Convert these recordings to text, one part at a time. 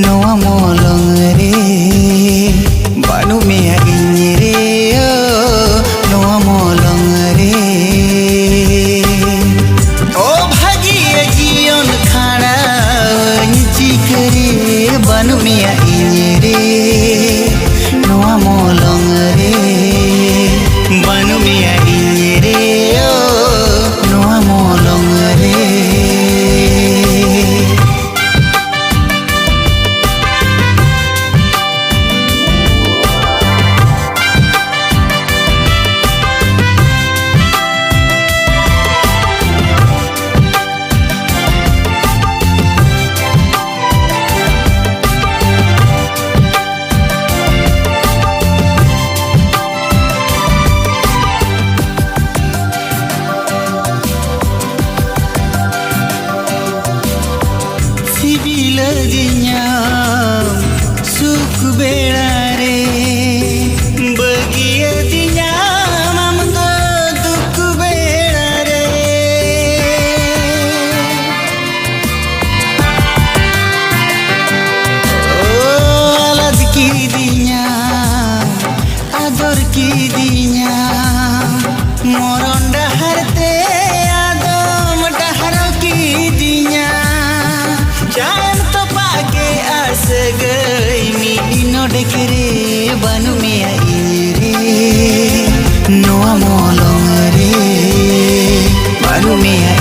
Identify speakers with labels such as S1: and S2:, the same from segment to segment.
S1: नोआ मोलंग रे बानु मेया इन रे नोआ मोलंग रे ओ भागिए जीवन खाना चिकरे बानु मेया इन रे नोआ मोलंग रे बानु मेया इन रे नोआ मोलंग रे सुख बेड़ा रे बगिया दिया मम तो दुख बेड़ा रे ओ अलग की दिया आदर की दिया मोरन डहरते आदम डहर की दिया चांद तो पाके आस गई मिली नोडक रे बानु मेया रे नोआ मोलंग रे बानु मेया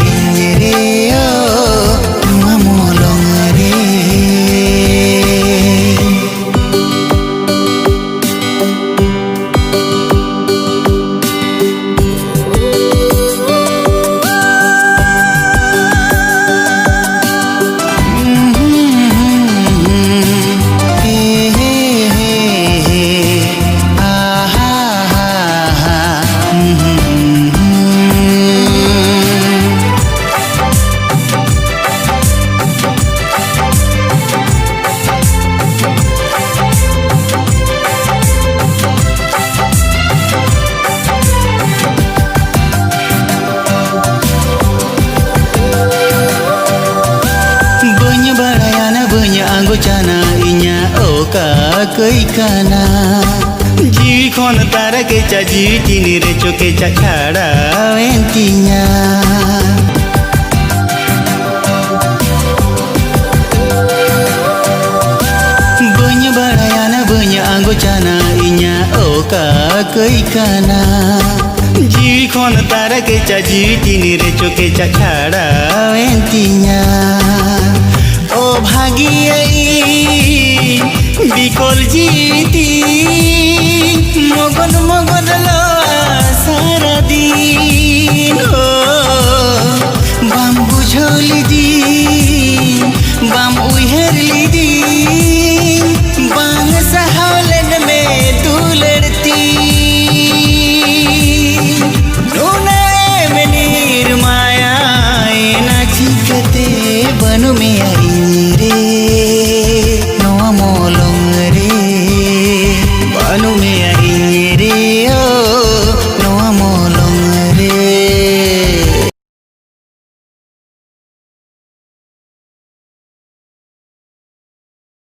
S1: रे नोआ मोलंग रे चना इnya ओका कई काना जी खन तारा के चा जी तिनी रे चोके चा छाड़ा एंतिnya बन्य बड़ायाना बन्य आंगो चना इnya ओका कई काना जी खन तारा के चा जी तिनी रे चोके चा छाड़ा एंतिnya ओ भागिए बिकल जीती मगन मगन लो सारा दिन बाम्बू झोली